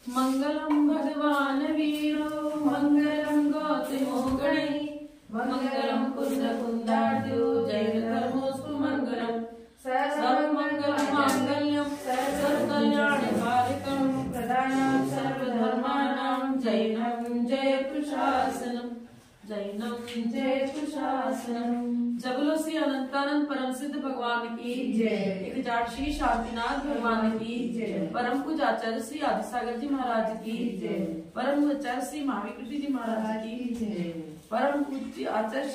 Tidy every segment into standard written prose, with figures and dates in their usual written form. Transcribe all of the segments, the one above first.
मंगलम भगवान वीरो मंगलम गौतमो गणे मंगलम कुंद कुंदार्यो जय धर्मोस्तु मंगलम सर्वमंगल मांगल्यम सर्वकल्याणकारिकम प्रदानं सर्वधर्माणां जैनम जय कुशासनम। जबलो श्री अनंतानंद परम सिद्ध भगवान की जय। एक जाट श्री शांतिनाथ भगवान की जय। परम पूज्य आचार्य श्री आदिसागर जी महाराज की जय। परम पूज्य आचार्य श्री महाविकृति जी महाराज की जय। परम पूज्य आचार्य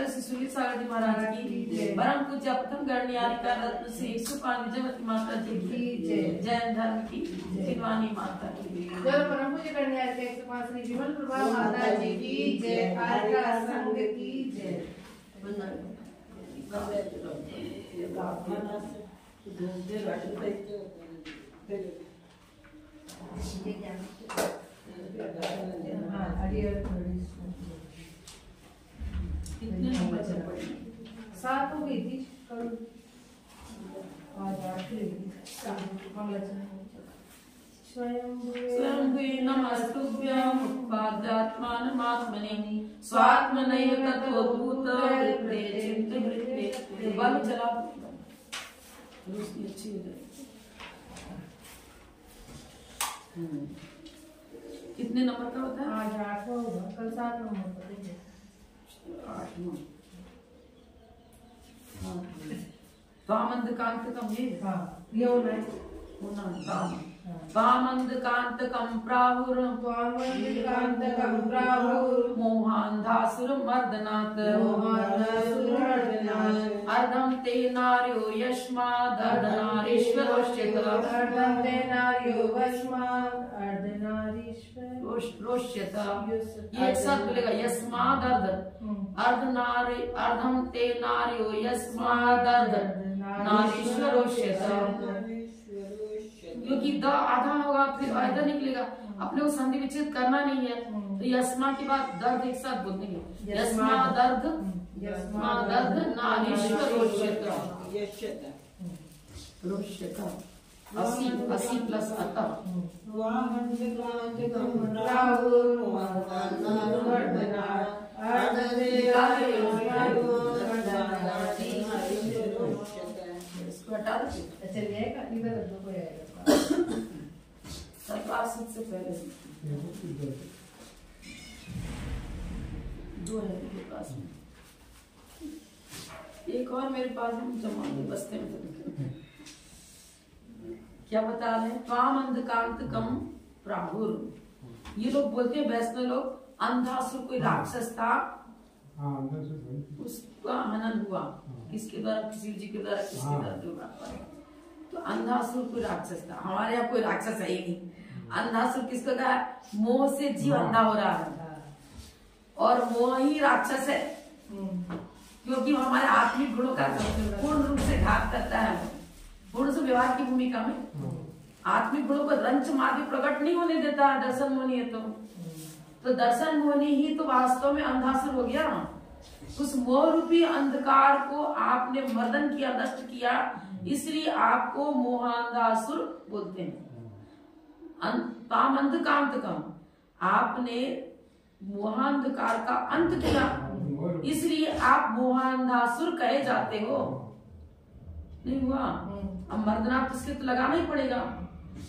श्री सुनील सागर जी महाराज की। परम पूज्य प्रथम गणनियारिका रत्न श्री सुपान विजयवती माता जी की जय। जैन धर्म की जिनवानी माता की जय। परम पूज्य गणनियारिका सुपान श्री विमल प्रभा माता जी की जय। आर्या संघ की जय। कितने नंबर से पढ़ी? 7 हो गई थी कल। स्वयंभुवे नमस्तुभ्यं उत्पाद्यात्मानमात्मने स्वात्मनैव ततोद्भूतवृत्ते चित्तवृत्ते। बल चला रोशनी अच्छी हो जाए। कितने नंबर का होता है? आज 8 होगा, कल 7 नंबर पढ़ेंगे। 8 वामंदकांतकम ये वामंदकांतकम प्राहुर मोहांधासुर मर्दनात् अर्धम ते नार्यो यस्माद् अर्धनारीश्वरोच्यते। ये एक साथ बोलेगा यस्माद् अर्धम ते नार्यो यस्माद् अर्धनारीश्वरोच्यते। क्योंकि द आधा होगा फिर अर्ध निकलेगा, अपने को संधि विच्छेद करना नहीं है। तो यस्मा के बाद दर्द एक साथ बोल देंगे यस्मादर्ध नारीश्वरोच्यते। 80 प्लस अतः इसको हटा दो। चलिए इधर दो कोई आएगा से पहले 2 है मेरे पास में। एक और मेरे पास में जमा बस्ते में। क्या बता रहे हैं? त्वाम अंधकांतकम प्राहुर। ये लोग बोलते हैं वैष्णव लोग अंधासुर कोई राक्षस था, उसका हनन हुआ। किसके द्वारा? शिव जी के द्वारा। किसके द्वारा? तो अंधासुर कोई राक्षस था। हमारे यहाँ कोई राक्षस है ही नहीं। अंधासुर किसको कहा? मोह से जीव अंधा हो रहा है और मोह ही राक्षस है, क्योंकि हमारे आत्मिक गुणों का पूर्ण रूप से घात करता है। गुण से व्यवहार की भूमिका में आत्मिक गुणों को रंच मार्ग प्रकट नहीं होने देता है। दर्शन मोहनी है तो दर्शन मोहनी ही तो वास्तव में अंधासुर हो गया। उस मोह रूपी अंधकार को आपने मर्दन किया, नष्ट किया, इसलिए आपको मोहांधासुर बोलते हैं। अंधकांतकम, आपने मोहांधकार का अंत किया, इसलिए आप मोहांधासुर कहे जाते हो। नहीं हुआ? अब मर्दनाथ इसके तो लगाना ही पड़ेगा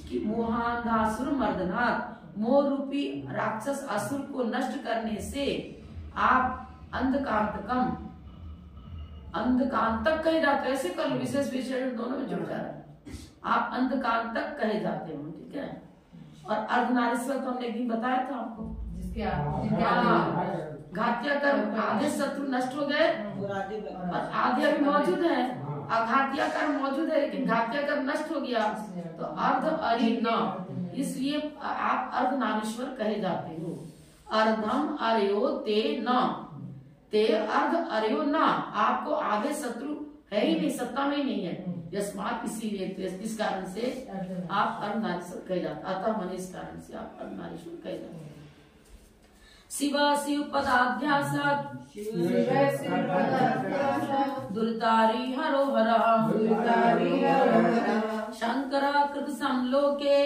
कि मोहांधासुर मर्दनाथ। मोह रूपी राक्षस असुर को नष्ट करने से आप अंधकांतकम, अंधकांतक कहे जाते। ऐसे कर लो, विशेष विशेषण दोनों में जुड़ जा रहा है। आप अंधकांतक कहे जाते हो, ठीक है। और अर्धनारीश्वर तो हमने एक दिन बताया था आपको, जिसके घातिया कर्म आधे शत्रु नष्ट हो गए और आधे अभी मौजूद है। अघातिया कर्म मौजूद है लेकिन घातिया कर्म नष्ट हो गया, तो अर्ध अरिण, इसलिए आप अर्धनारीश्वर कहे जाते हो। अर्धम अर्यो ते न, ते अर्ध अर्यो न, आपको आधे शत्रु है ही नहीं, सत्ता में ही नहीं है। यस्मात, इसीलिए इस कारण से आप अर्धनारीश्वर कहे जाते। अतः मन इस कारण से आप अर्धनारीश्वर कहे जाते हैं। शिव शिव पदाध्यासात् दुर्तारी हरो हर, शंकर समलोके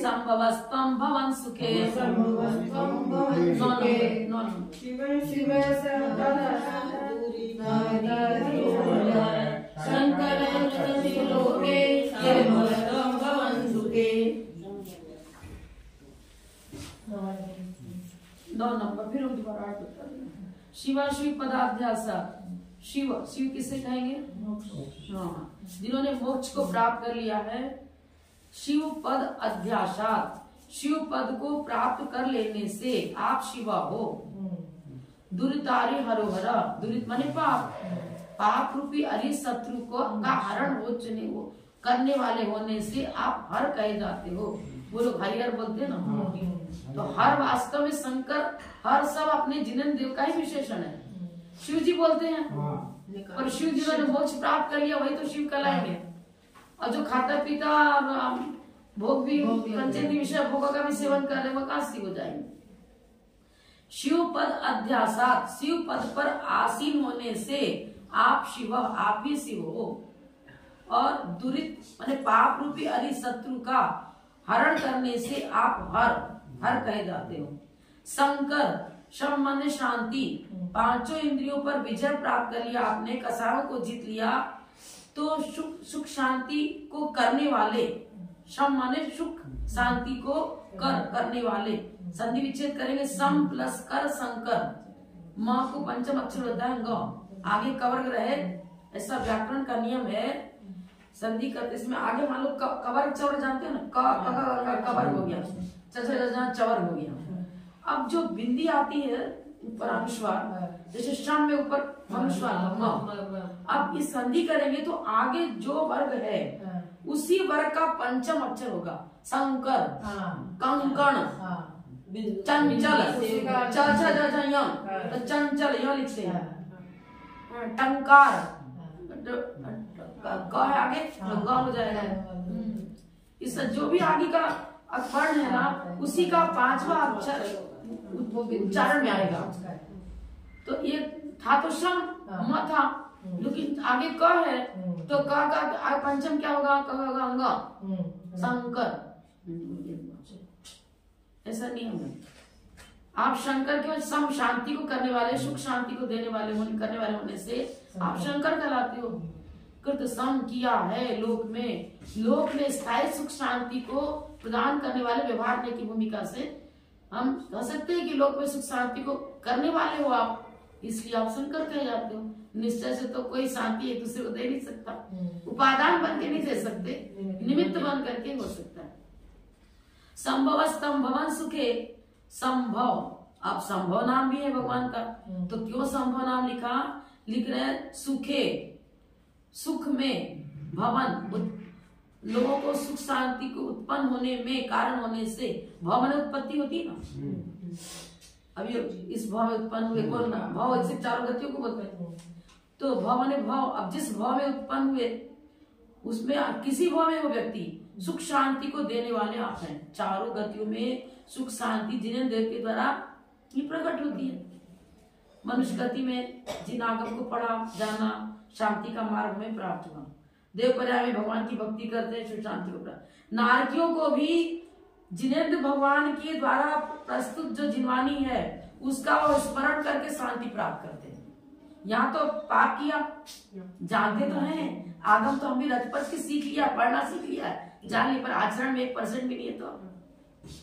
संभवस्त्वं भवन सुखे नौ नंबर। फिर हम दोबारा शिवा शिव पदाध्यास। शिव शिव किसे कहेंगे? हाँ, जिन्होंने मोक्ष को प्राप्त कर लिया है। शिव पद अध्यासात, शिव पद को प्राप्त कर लेने से आप शिवा हो। दुरितारे हरोहरा, दुरित माने पाप, पाप रूपी अरि शत्रु को का हरण हो चुने वो करने वाले होने से आप हर कहे जाते हो। वो लोग हरिहर बोलते हैं ना। तो हर वास्तव में शंकर हर सब अपने जिनेन्द्र देव का ही विशेषण है। शिव जी बोलते हैं, और शिव जी ने मोक्ष प्राप्त कर लिया वही तो शिव कहलाएंगे। और जो खाता पीता और भोग भी पंचेंद्रिय विषय भोगों का भी सेवन कर रहे वो कहाँ शिव हो जाएंगे। शिव पद अध्यासात, शिव पद पर आसीन होने से आप शिव, आप ही शिव हो। और दुरित माने पाप रूपी अरि शत्रु का हरण करने से आप हर कहे जाते हो। शंकर, शम माने शांति, पांचों इंद्रियों पर विजय प्राप्त कर लिया आपने, कसायों को जीत लिया, तो सुख शांति को करने वाले, शम माने सुख शांति को करने वाले, संधि विच्छेद करेंगे सम प्लस कर शंकर, माँ को पंचम अक्षर होता है ग, आगे कवर्ग रहे, ऐसा व्याकरण का नियम है। संधि करते इसमें आगे मान लो कवर्ग चवर जानते हैं ना, कवर्ग हो गया, चवर हो गया। अब जो बिंदी आती है ऊपर अनुस्वार, जैसे श्रम में ऊपर अनुस्वार, अब इस संधि करेंगे तो आगे जो वर्ग है उसी वर्ग का पंचम अक्षर होगा। शंकर, कंकण, चंचल, तो चंचल यहाँ लिखते हैं। टंकार, आगे हो जाएगा। इस जो भी आगे का अक्षर है ना उसी का पांचवा अक्षर उच्चारण में आएगा। तो ये था तो श्रम म था, लेकिन आगे क है तो क का पंचम क्या होगा? क होगा अंग, शंकर। ऐसा नियम है। आप शंकर के सम शांति को करने वाले, सुख शांति को देने वाले करने वाले होने से आप शंकर कहलाते हो। कृत सम किया है लोक में स्थायी सुख शांति को प्रदान करने वाले व्यवहार की भूमिका से हम कह सकते हैं कि लोक में सुख शांति को करने वाले हो आप, इसलिए आप शंकर कहे जाते हो। निश्चय से तो कोई शांति एक दूसरे को दे नहीं सकता, उपादान बन के नहीं दे सकते, निमित्त बन करके हो सकता है। संभव स्तंभवन सुखे, संभव, अब संभव नाम भी है भगवान का, तो क्यों संभव नाम लिख रहे हैं? सुखे, सुख में, भवन, लोगों को सुख शांति को उत्पन्न होने में कारण होने से, भाव में उत्पत्ति होती है ना। अब ये इस भाव में उत्पन्न हुए कौन ना, भाव ऐसे चारों गतियों को बोलते हैं। तो भाव ने भाव, अब जिस भाव में उत्पन्न हुए उसमें किसी भाव में वो व्यक्ति सुख शांति को देने वाले आप हैं। चारों गतियों में सुख शांति जिनेन्द्र देव के द्वारा ये प्रकट होती है। मनुष्य गति में जिन आगम को पढ़ा जाना, शांति का मार्ग में प्राप्त हुआ। देव पर्याय में भगवान की भक्ति करते हैं, सुख शांति को प्राप्त। नारकियों को भी जिनेन्द्र भगवान के द्वारा प्रस्तुत जो जिनवानी है उसका वो स्मरण करके शांति प्राप्त करते हैं। यहाँ तो पाप किया, जानते तो हैं, आगम तो हम भी रजपथ की सीख लिया, पढ़ना सीख लिया, जानने पर आचरण में 1% भी नहीं है। तो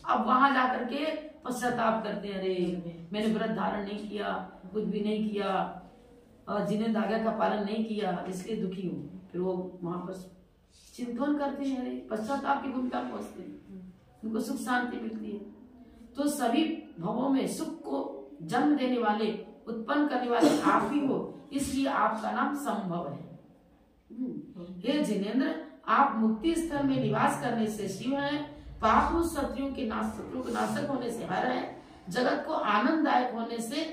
अब वहां जाकर के पश्चाताप करते हैं, अरे मैंने व्रत धारण नहीं किया, कुछ भी नहीं किया और जिनेन्द्र आज्ञा का पालन नहीं किया, इसलिए दुखी हूँ। फिर वो वहां पर चिंतन करते हैं, अरे पश्चाताप की भूमिका पहुंचते हैं, उनको सुख शांति मिलती है। तो सभी भवों में सुख को जन्म देने वाले, उत्पन्न करने वाले आप ही हो, इसलिए आपका नाम संभव है। हे जिनेन्द्र, आप मुक्ति स्थल में निवास करने से शिव हैं, पाप शत्रुओं के नाशक होने से हर है, जगत को आनंददायक होने से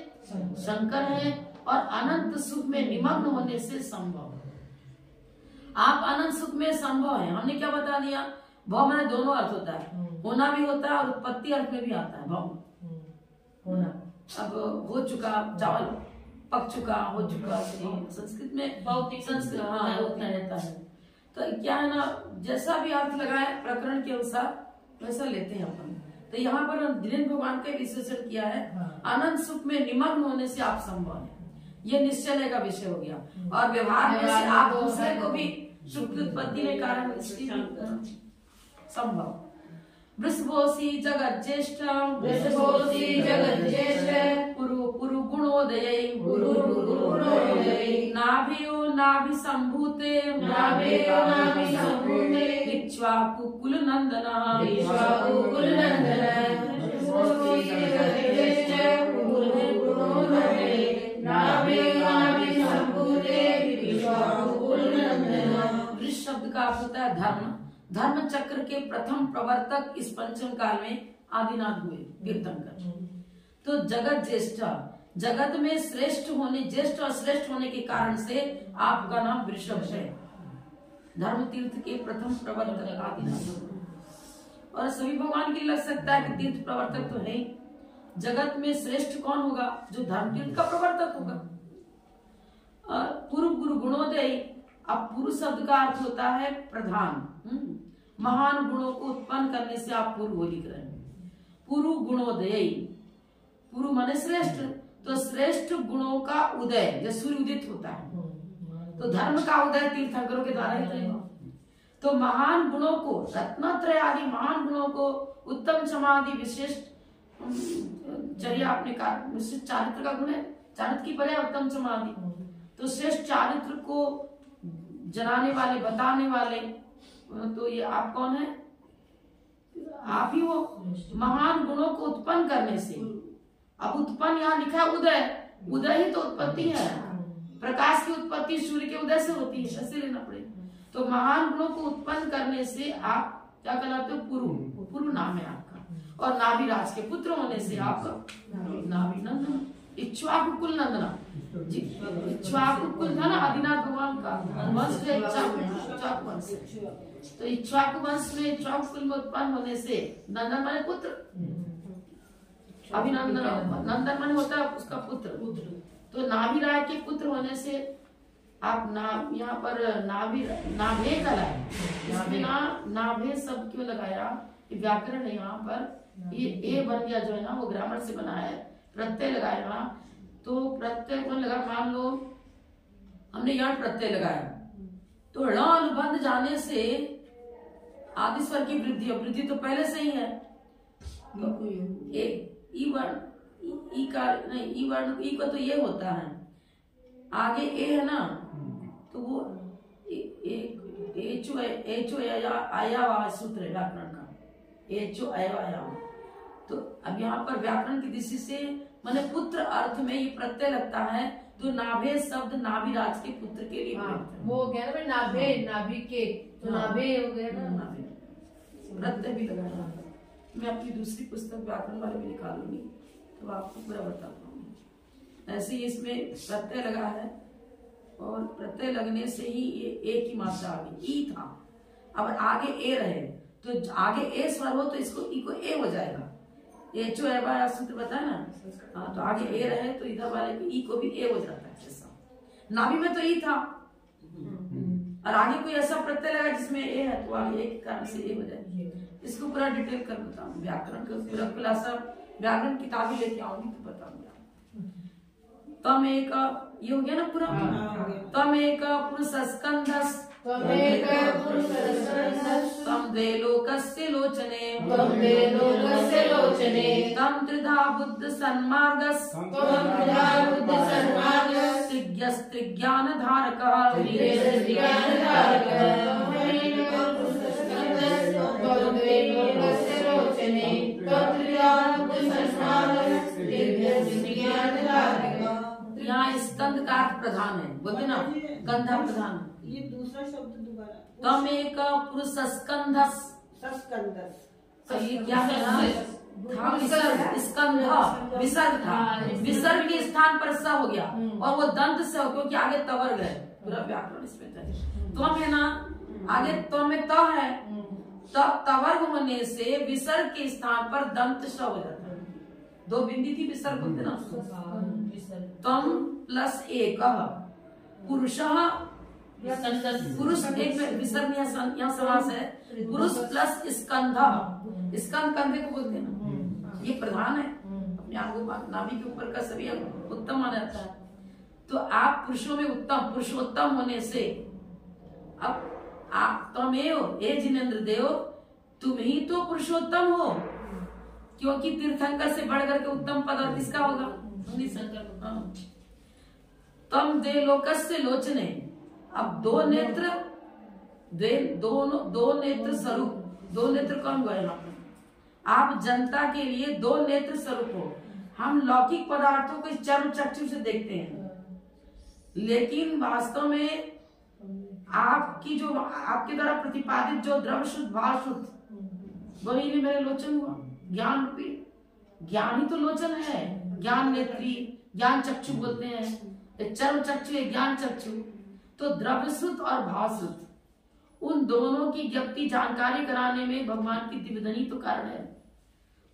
शंकर है और अनंत सुख में निमग्न होने से संभव। आप अनंत सुख में संभव है। हमने क्या बता दिया? भव में दोनों अर्थ होता है, होना भी होता है और उत्पत्ति अर्थ में भी आता है भव होना। अब हो चुका, चावल पक चुका, हो चुका, संस्कृत में भौतिक संस्कृत होता रहता है। तो क्या है ना, जैसा भी अर्थ लगाए प्रकरण के अनुसार वैसा लेते हैं अपन। तो यहाँ पर धीरेन्द्र भगवान का विश्लेषण किया है, अनंत सुख में निमग्न होने से आप संभव है, ये निश्चय का विषय हो गया। और व्यवहार में से आप दूसरे को भी सुख की उत्पत्ति के कारण संभव। वृषभोसी जगत ज्येष्ठ, वृषभोसी जगत ज्येष्ठ, पुरु गुणोदय, नाभियो नाभि संभूते, नाभियो नाभि संभूते, इक्ष्वाकु कुल नंदन, इक्ष्वाकु कुल नंदन, वृषभोसी जगत ज्येष्ठ, पुरु गुणोदय, नाभियो नाभि संभूते, इक्ष्वाकु कुल नंदन। वृष शब्द का अर्थ होता है धर्म। धर्म चक्र के प्रथम प्रवर्तक इस पंचम काल में आदिनाथ हुए तीर्थंकर। तो जगत ज्येष्ठ, जगत में श्रेष्ठ होने, ज्येष्ठ और श्रेष्ठ होने के कारण से आपका नाम वृषभ है। धर्म तीर्थ के प्रथम प्रवर्तक आदिनाथ। और सभी भगवान की लग सकता है कि तीर्थ प्रवर्तक तो है ही। जगत में श्रेष्ठ कौन होगा? जो धर्म तीर्थ का प्रवर्तक होगा। पूर्व गुरु गुणोदय, अब पूर्व शब्द का अर्थ होता है प्रधान। महान गुणों को उत्पन्न करने से आप पूर्व बोली करें। पूर्व गुणोदय, पूर्व माने श्रेष्ठ, तो श्रेष्ठ गुणों का उदय, जैसे सूर्य उदित होता है, तो धर्म का उदय तीर्थंकरों के द्वारा ही होगा। तो महान गुणों को, रत्नत्रय आदि महान गुणों को, उत्तम समाधि विशिष्ट चर्या आपने कहा, विशिष्ट चारित्र का गुण है, चारित्र की पर्याय उत्तम समाधि। तो श्रेष्ठ चारित्र को जनाने वाले, बताने वाले, तो ये आप कौन है? आप ही हो। महान गुणों को उत्पन्न करने से, अब उत्पन्न यहाँ लिखा है उदय, उदय ही तो उत्पत्ति है। प्रकाश की उत्पत्ति सूर्य के उदय से होती है, ऐसे लेना पड़ेगा। तो महान गुणों को उत्पन्न करने से आप क्या कहलाते हो? पुरु, पुरु नाम है आपका। और नाभिराज के पुत्र होने से आप नाभिनंदन, इक्ष्वाकुकुल नंदना। इक्ष्वाकुकुल था ना आदिनाथ भगवान का वंश है, इक्ष्वाकु वंश। तो इक्ष्वाकु वंश में, इक्ष्वाकुकुल में उत्पन्न होने से नंदन माने पुत्र, अभिनंदन, नंदन माने होता है उसका पुत्र। तो नाभिराज के पुत्र होने से आप यहाँ पर नाभे कला है, नाभे शब्द क्यों लगाया? व्याकरण है यहाँ पर, ये ए बन गया जो है ना, वो ग्रामर से बना है, प्रत्यय लगाया। तो प्रत्यय कौन लगा? मान लो हमने यहाँ प्रत्यय लगाया, तो ण अनुबंध जाने से आदि स्वर की वृद्धि, वृद्धि तो पहले से ही है। तो ई वर्ण, ई का नहीं, ई वर्ण, ई का तो ये होता है, आगे ए है ना, तो वो एचो आया सूत्र है व्याकरण का, एचो आया। तो अब यहाँ पर व्याकरण की दृष्टि से माने पुत्र अर्थ में ये प्रत्यय लगता है, तो नाभे शब्द नाभिराज के पुत्र के लिए वो हो गया ना, नाभे, नाभि के, तो नाभे हो गया ना, प्रत्यय भी लगाया। मैं अपनी दूसरी पुस्तक व्याकरण वाले में निकालूंगी तो आपको पूरा बता पाऊंगी। ऐसे ही इसमें प्रत्यय लगा है, और प्रत्यय लगने से ही ये ए की मात्रा आ गई, ई था। अब आगे ए रहे, तो आगे ए स्वर हो तो इसको ई को ए हो जाएगा। एचो एबा सूत्र बताया ना, हाँ, तो आगे ए रहे तो इधर वाले ई को भी ए हो जाता है। ऐसा नाभि में तो ई था, और आगे कोई ऐसा प्रत्यय लगा जिसमें ए है, तो आगे ए के कारण से ए हो जाए। इसको पूरा डिटेल कर बताऊंगी, व्याकरण का पूरा खुलासा व्याकरण किताबें लेके आऊंगी तो बताऊंगी। तम एक, ये हो गया ना पूरा। तम एक पुरुष स्कंधस, तम एक पुरुष स्कंधस, तम द्वे लोकस्य लोचने, तम द्वे लोकस्य लोचने, तम त्रिधा बुद्ध सन्मार्गस, तम त्रिधा बुद्ध सन्मार्गस, त्रिज्ञान धारकः, त्रिज्ञान धारकः, तम एक पुरुष स्कंधस, तम द्वे लोकस्य लोचने, तम त्रिधा बुद्ध सन्मार्गस, त्रिज्ञान धारकः। यहाँ स्कंद का अर्थ प्रधान है, बोलते ना, कंधा प्रधान। ये दूसरा शब्द दोबारा, तम एक पुरुष स्कंधस, सस्कंदस, तो ये क्या है ना, था विसर्ग, स्कंध विसर्ग था, विसर्ग के स्थान पर स हो गया, और वो दंत से हो, क्योंकि आगे तवर्ग है, पूरा व्याकरण इसमें था। त्वम है ना, आगे त्वम में त है, तवर्ग होने से विसर्ग के स्थान पर दंत स हो जाता है। दो बिंदी थी विसर्ग बोलते ना, तम प्लस एक पुरुषः पुरुष एक में विसर्ग यहाँ समास है, पुरुष प्लस स्कंधा, स्कंद कंधे को बोलते हैं ना, ये प्रधान है अपने आंगों नाभि के ऊपर का सभी अंग उत्तम माना जाता है। तो आप पुरुषों में उत्तम, पुरुषोत्तम होने से अब आप तमेव हे जिनेन्द्र देव, तुम ही तो पुरुषोत्तम हो, क्योंकि तीर्थंकर से बढ़कर के उत्तम पदार्थ किसका होगा? शंकर। तम दे लोकस्य लोचने, अब दो नेत्र, दो नेत्र स्वरूप, दो नेत्र कौन गए यहाँ पर? आप जनता के लिए दो नेत्र स्वरूप हो। हम लौकिक पदार्थों को चर्म चक्षु से देखते हैं, लेकिन वास्तव में आपकी जो आपके द्वारा प्रतिपादित जो द्रव्य शुद्ध भाव शुद्ध, वही मेरे लोचन हुआ। ज्ञान रूपी ज्ञान ही तो लोचन है, ज्ञान नेत्री, ज्ञान चक्षु बोलते हैं, चर्म चक्षु है ज्ञान चक्षु। तो द्रव्य शुद्ध और भाव शुद्ध, उन दोनों की ज्ञप्ति जानकारी कराने में भगवान की दिव्यधनी तो कारण है।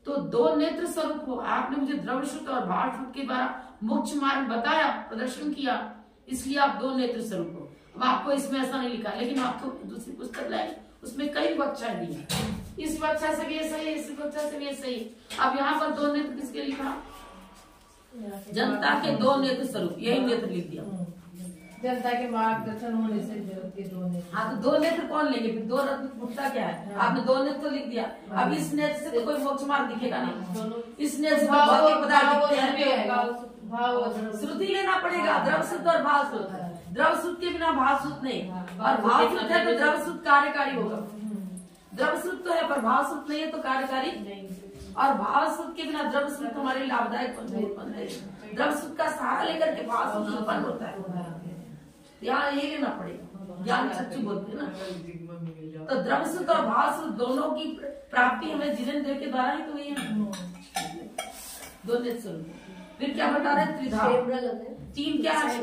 तो दो नेत्र स्वरूप हो, आपने मुझे द्रव्य शुद्ध और भाव शुद्ध के द्वारा मोक्ष मार्ग बताया, प्रदर्शन किया, इसलिए आप दो नेत्र स्वरूप हो। अब आपको इसमें ऐसा नहीं लिखा, लेकिन आपको दूसरी पुस्तक लाए, उसमें कई व्याख्याएं दी हैं, इस व्याख्या से भी ये सही, इस व्याख्या से भी ये सही। अब यहाँ पर दो नेत्र किसके लिखा? जनता के दो नेत्र स्वरूप, यही नेत्र लिख दिया। जनता के मार्गदर्शन होने से दो नेत्र। हाँ, तो दो नेत्र कौन लेंगे फिर? दो रत्न मुक्ता क्या है? आपने दो नेत्र तो लिख दिया, अब इस नेत्र से तो कोई मोक्ष मार्ग दिखेगा नहीं, इस नेत्र से भौतिक पदार्थ दिखते हैं। श्रुति लेना पड़ेगा, द्रव शुद्ध और भाव शुद्ध। द्रव शुद्ध के बिना भाव शुद्ध नहीं, और भाव शुद्ध है तो द्रव शुद्ध कार्यकारी होगा। द्रव शुद्ध तो है पर भाव शुद्ध नहीं है तो कार्यकारी नहीं, और भाव शुद्ध के बिना द्रव शुद्ध हमारे लाभदायक उत्पन्न है। द्रव शुद्ध का सहारा लेकर के भाव शुद्ध उत्पन्न होता है, यहाँ ये लेना पड़ेगा, ज्ञान चक्षु बोलते हैं ना। तो द्रव शुद्ध और भाव शुद्ध दोनों की प्राप्ति हमें जिनेन्द्र देव के द्वारा ही तो हुई है। दो नेत्र स्वरूप। फिर क्या बता रहे? त्रिधा, तीन क्या है?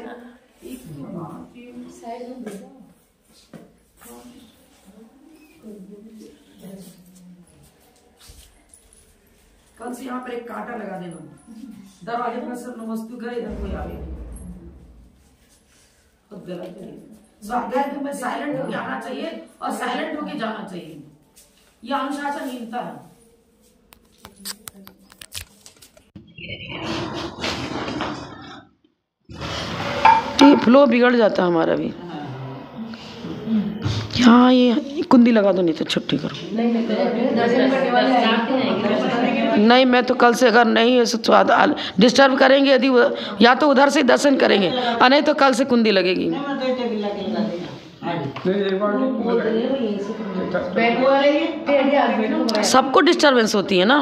कल से यहाँ पर एक कांटा लगा देना, दरवाजे पर सब वस्तु गए, इधर कोई आवे। गलत है, स्वाध्याय में साइलेंट होके आना चाहिए और साइलेंट होके जाना चाहिए, यह अनुशासनहीनता है। फ्लो बिगड़ जाता है हमारा भी। यहाँ ये कुंदी लगा दो, नहीं तो छुट्टी करो। नहीं, मैं तो कल से अगर नहीं डिस्टर्ब करेंगे, यदि या तो उधर से दर्शन करेंगे, और नहीं तो कल से कुंदी लगेगी। सबको डिस्टर्बेंस होती है ना,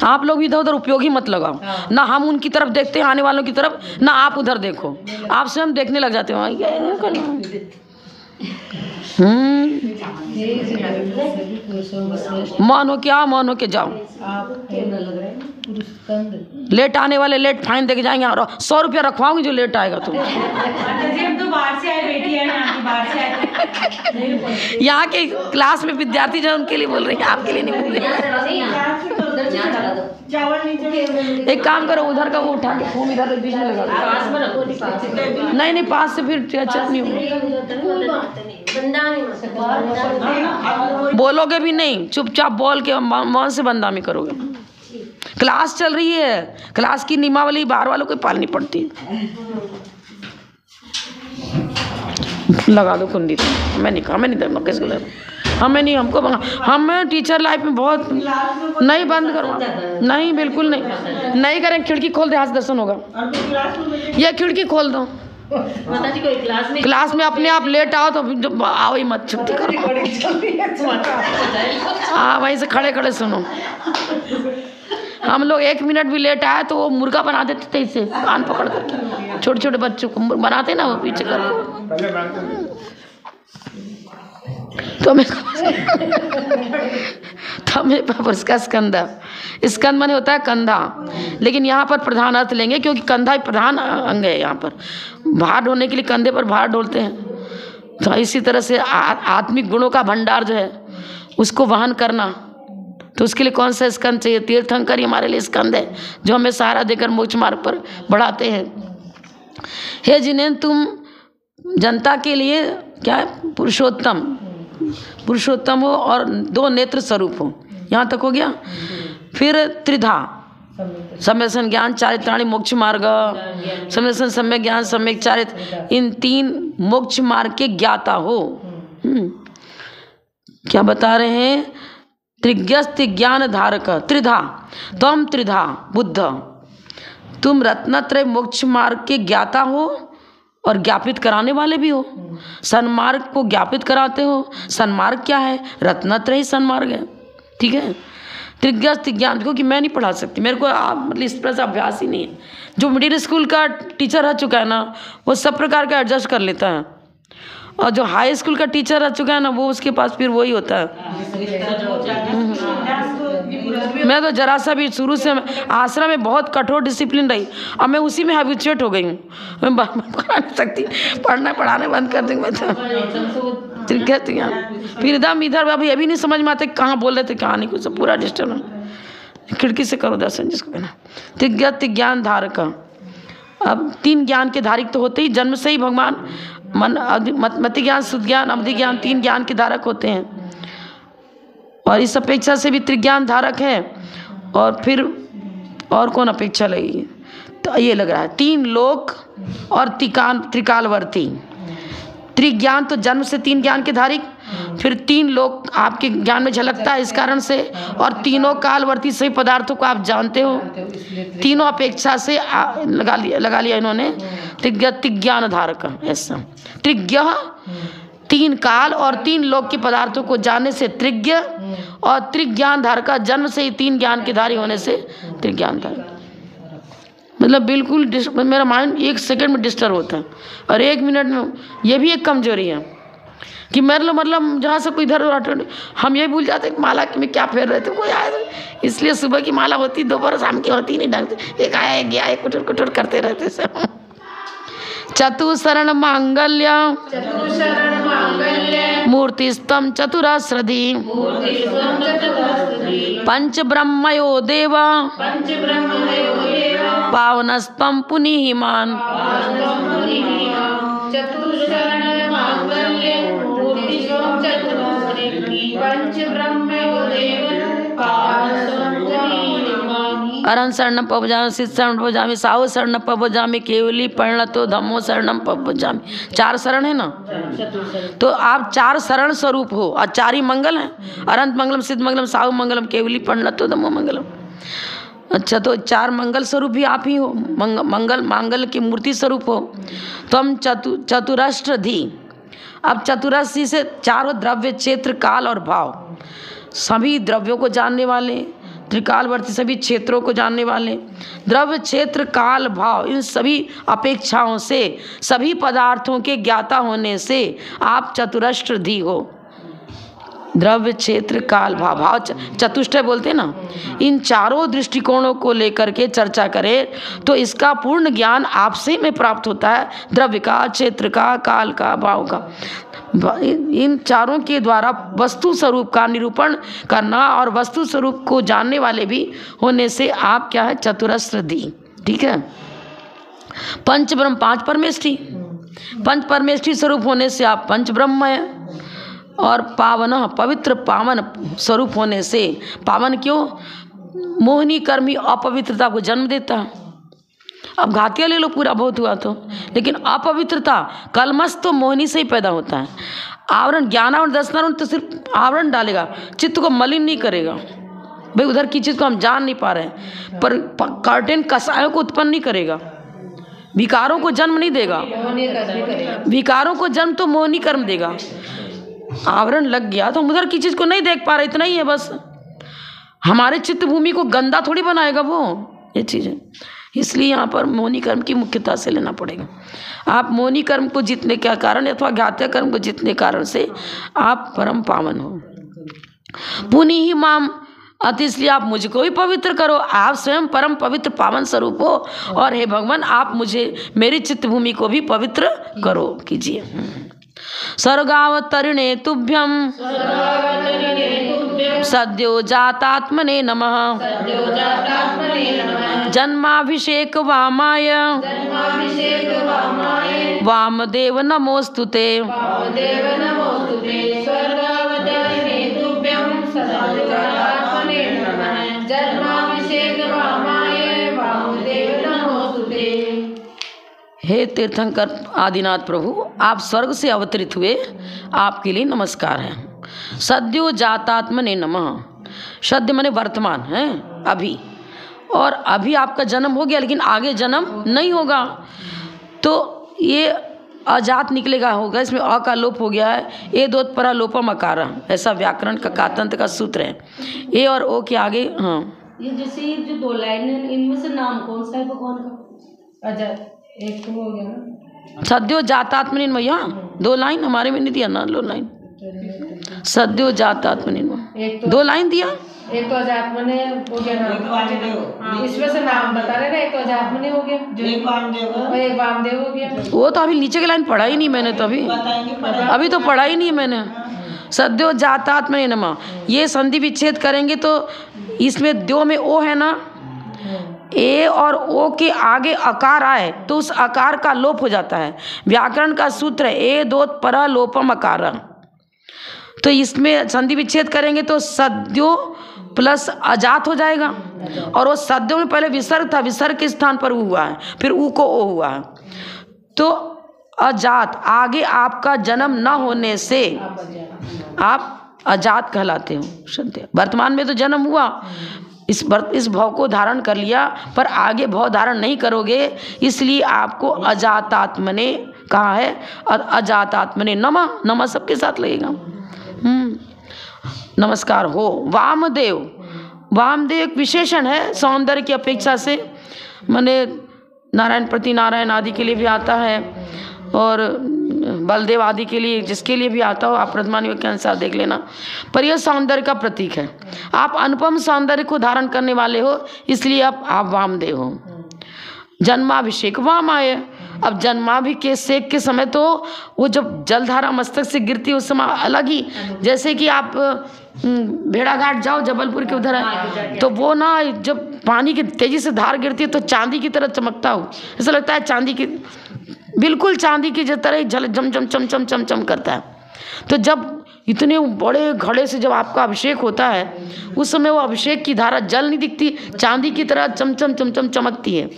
आप लोग इधर उधर उपयोगी मत लगाओ। ना हम उनकी तरफ देखते हैं आने वालों की तरफ, ना आप उधर देखो, आप स्वयं देखने लग जाते हो। मौन हो क्या, मौन हो के जाओ। लेट आने वाले लेट फाइन देके जाएंगे, और 100 रुपया रखवाऊंगी जो लेट आएगा तुम। यहाँ के क्लास में विद्यार्थी जो उनके लिए बोल रही है, आपके लिए नहीं बोल रही। एक काम करो, उधर का वो उठा के फोन इधर बीच में लगा दो। नहीं, पास से फिर चटनी बोलोगे भी नहीं, चुपचाप बोल के मौन से बंदामी करोगे। क्लास चल रही है, क्लास की नियमावली बाहर वालों को पालनी पड़ती है। लगा दो कुंडी। मैं नहीं देखना किसको लगा, हमें नहीं, हमको हमें टीचर लाइफ में बहुत नहीं। बंद करो, नहीं बिल्कुल नहीं करें। खिड़की खोल दे, हाथ दर्शन होगा। ये खिड़की खोल दो। क्लास में अपने आप लेट आओ तो आओ ही मत, छुट्टी करो। हाँ, वहीं से खड़े खड़े सुनो। हम लोग 1 मिनट भी लेट आए तो वो मुर्गा बना देते थे, इसे कान पकड़ कर। छोटे छोटे बच्चों को बनाते ना, वो पीछे कर तो हमें उसका स्कंद माने होता है कंधा, लेकिन यहाँ पर प्रधान अर्थ लेंगे क्योंकि कंधा ही प्रधान अंग है। यहाँ पर भार ढोने के लिए कंधे पर भार ढोलते हैं, तो इसी तरह से आत्मिक गुणों का भंडार जो है उसको वहन करना, तो उसके लिए कौन सा स्कंद चाहिए? तीर्थंकर ही हमारे लिए स्कंद है, जो हमें सहारा देकर मोक्ष मार्ग पर बढ़ाते हैं। हे जिन्हें तुम जनता के लिए क्या है, पुरुषोत्तम पुरुषोत्तम हो और 2 नेत्र स्वरूप हो। यहाँ तक हो गया। फिर त्रिधा सम्यसन ज्ञान चारित्राणि मोक्ष मार्ग, सम्यसन सम्यक ज्ञान सम्यक चारित्र, इन 3 मोक्ष मार्ग के ज्ञाता हो। क्या बता रहे हैं? त्रिज्ञस्ति ज्ञान धारक त्रिधा, तुम त्रिधा बुद्ध, तुम रत्नत्रय मोक्ष मार्ग के ज्ञाता हो और ज्ञापित कराने वाले भी हो। सन्मार्ग को ज्ञापित कराते हो। सन्मार्ग क्या है? रत्नत्रय ही सन्मार्ग है। ठीक है। त्रिज्ञस्ति ज्ञान, क्योंकि मैं नहीं पढ़ा सकती, मेरे को मतलब इस तरह से अभ्यास ही नहीं है। जो मिडिल स्कूल का टीचर रह चुका है ना, वो सब प्रकार का एडजस्ट कर लेता है, और जो हाई स्कूल का टीचर रह चुका है ना, वो उसके पास फिर वही होता है। मैं तो जरा सा भी शुरू से आश्रम में बहुत कठोर डिसिप्लिन रही, अब मैं उसी में हैबिचुएट हो गई हूँ। मैं पढ़ा नहीं सकती, पढ़ना पढ़ाने बंद कर दूँगी मैं तो। फिर इधर इधर अभी अभी नहीं समझ में आते कहाँ बोल रहे थे कहाँ नहीं, कुछ पूरा डिस्टर्ब। खिड़की से करो दर्शन जिसको कहना। त्रिज्ञ ज्ञान धारक, अब 3 ज्ञान के धारिक तो होते ही, जन्म से ही भगवान मति ज्ञान शुद्ध ज्ञान अवधि ज्ञान 3 ज्ञान के धारक होते हैं, और इस अपेक्षा से भी त्रिज्ञान धारक है। और फिर और कौन अपेक्षा लगी? तो ये लग रहा है 3 लोक और त्रिकालवर्ती। त्रिज्ञान तो जन्म से 3 ज्ञान के धारिक, फिर 3 लोक आपके ज्ञान में झलकता है इस कारण से, और तीनों कालवर्ती सभी पदार्थों को आप जानते हो। तीनों अपेक्षा से लगा लिया इन्होंने त्रिज्ञान धारक। ऐसा त्रिज्ञ 3 काल और 3 लोक के पदार्थों को जानने से त्रिज्ञ, और त्रिज्ञान धारक जन्म से ही 3 ज्ञान के धारी होने से त्रिज्ञान धारक। मतलब बिल्कुल मेरा माइंड 1 सेकंड में डिस्टर्ब होता है, और 1 मिनट में। ये भी एक कमजोरी है कि मतलब जहाँ से कोई इधर हम ये भूल जाते कि माला में क्या फेर रहे थे, कोई आया था, इसलिए सुबह की माला होती, दोपहर शाम की होती नहीं ढंग से, एक आया एक गया, एक कुटुर कुटुर करते रहते सब। चतुशरण मांगल्य मूर्तिस्तम चतुराश्रधि, पंच ब्रह्मयो देव पावनस्तम पुनीहिमान। अरन शरणम पवजामि, सिद्ध शरणम पवजामि, साहु शरणम पवजामि, केवली परिणतो धम्मो शरणम पवजामि। 4 शरण है ना, तो आप 4 शरण स्वरूप हो, और 4 ही मंगल हैं। अनंत मंगलम, सिद्ध मंगलम, साहु मंगलम, केवली परिणतो धम्मो मंगलम। अच्छा, तो 4 मंगल स्वरूप भी आप ही हो, मंगल की मूर्ति स्वरूप हो। तो हम चतुराष्ट्रधि, अब चतुराष्ट्री से 4 द्रव्य क्षेत्र काल और भाव, सभी द्रव्यों को जानने वाले, त्रिकालवर्ती सभी क्षेत्रों को जानने वाले, द्रव्य क्षेत्र काल भाव इन सभी अपेक्षाओं से, सभी पदार्थों के ज्ञाता होने से आप चतुराष्ट्रधि हो। द्रव्य क्षेत्र काल भाव, भाव चतुष्टय बोलते ना, इन 4 दृष्टिकोणों को लेकर के चर्चा करें तो इसका पूर्ण ज्ञान आपसे में प्राप्त होता है। द्रव्य का, क्षेत्र का, काल का, भाव का, इन 4 के द्वारा वस्तु स्वरूप का निरूपण करना, और वस्तु स्वरूप को जानने वाले भी होने से आप क्या है? चतुराष्ट्रधि। ठीक है। पंच ब्रह्म 5 परमेष्ठी, 5 परमेष्ठी स्वरूप होने से आप पंच ब्रह्म है। और पावन, पवित्र पावन स्वरूप होने से, पावन क्यों? मोहनी कर्म ही अपवित्रता को जन्म देता है। अब घातिया ले लो, पूरा बहुत हुआ तो, लेकिन अपवित्रता कलमश तो मोहनी से ही पैदा होता है। आवरण, ज्ञानावरण, दर्शनावरण तो सिर्फ आवरण डालेगा, चित्त को मलिन नहीं करेगा। भाई उधर की चीज को हम जान नहीं पा रहे हैं, पर कर्टेन कसायों को उत्पन्न नहीं करेगा, विकारों को जन्म नहीं देगा। विकारों को जन्म तो मोहनी कर्म देगा। आवरण लग गया तो हम उधर की चीज को नहीं देख पा रहे, इतना ही है बस। हमारे चित्त भूमि को गंदा थोड़ी बनाएगा वो, ये चीज है। इसलिए यहाँ पर मोहनी कर्म की मुख्यता से लेना पड़ेगा। आप मोहनी कर्म को जीतने के कारण अथवा घात्य कर्म को जीतने कारण से आप परम पावन हो। पुनि ही माम, अति इसलिए आप मुझको भी पवित्र करो। आप स्वयं परम पवित्र पावन स्वरूप हो, और हे भगवान आप मुझे, मेरी चित्त भूमि को भी पवित्र करो कीजिए। स्वर्गावतरिणे तुभ्यं सद्यो जातात्मने नमः। जन्माभिषेक वामाय वामदेव नमोस्तुते। वामदेव नमोस्तुते। स्वर्गावतरिणे तुभ्यं सदाचारात्मने नमः। जन्माभिषेक वामाय वामदेव नमोस्तुते। हे तीर्थंकर आदिनाथ प्रभु, आप स्वर्ग से अवतरित हुए, आपके लिए नमस्कार है। सद्यो जातात्मने नमः। सद्य माने वर्तमान है, अभी, और अभी आपका जन्म हो गया लेकिन आगे जन्म नहीं होगा, तो ये अजात निकलेगा, होगा। इसमें अ का लोप हो गया है, ए दोत परा लोपम अकार, ऐसा व्याकरण का कातंत्र का सूत्र है। ए और ओ के आगे हाँ। ये जैसे जो 2 लाइन है, इनमें से नाम कौन सा है भगवान का? अजात एक तो हो गया ना। सद्यो जातात्मने नमः, यहाँ 2 लाइन हमारे में नहीं दिया ना, 2 लाइन। सद्यो जातात्मने नमः, एक तो 2 लाइन दिया। एक तो अजात्मने हो गया नाम, इसमें से नाम बता रहे ना। एक तो अजात्मने हो गया, एक वामदेव हो गया। वो तो अभी नीचे की लाइन पढ़ा ही नहीं मैंने, तो अभी तो पढ़ा ही नहीं मैंने। सद्यो जातात्मने नमः, ये संधि विच्छेद करेंगे तो इसमें द्यो में ओ है ना, ए और ओ के आगे अकार आए तो उस अकार का लोप हो जाता है। व्याकरण का सूत्र है ए दोत पर लोपम अकार। तो इसमें संधि विच्छेद करेंगे तो सद्यो प्लस अजात हो जाएगा, और वो सद्यो में पहले विसर्ग था, विसर्ग के स्थान पर ऊ हुआ है, फिर ऊ को ओ हुआ है, तो अजात, आगे आपका जन्म न होने से आप अजात कहलाते हो। सत्य वर्तमान में तो जन्म हुआ, इस भव को धारण कर लिया, पर आगे भव धारण नहीं करोगे, इसलिए आपको अजातात्मने कहा है। और अजातात्मने नमः, नमः सबके साथ लगेगा। नमस्कार हो। वामदेव, वामदेव एक विशेषण है सौंदर्य की अपेक्षा से, माने नारायण प्रति नारायण आदि के लिए भी आता है, और बलदेव आदि के लिए, जिसके लिए भी आता हो आप प्रथमान के अनुसार देख लेना, पर यह सौंदर्य का प्रतीक है। आप अनुपम सौंदर्य को धारण करने वाले हो, इसलिए आप वामदेव हो। जन्माभिषेक वाम आए। अब जन्माभिषेक के समय तो वो जब जलधारा मस्तक से गिरती है उस समय अलग ही, जैसे कि आप भेड़ाघाट जाओ जबलपुर के उधर है, तो वो ना जब पानी की तेजी से धार गिरती है तो चांदी की तरह चमकता हो, ऐसा लगता है चांदी की, बिल्कुल चांदी की तरह झल जम जम चम चम चम चम करता है। तो जब इतने बड़े घड़े से जब आपका अभिषेक होता है, उस समय वो अभिषेक की धारा जल नहीं दिखती, चांदी की तरह चमचम चमचम चमकती है,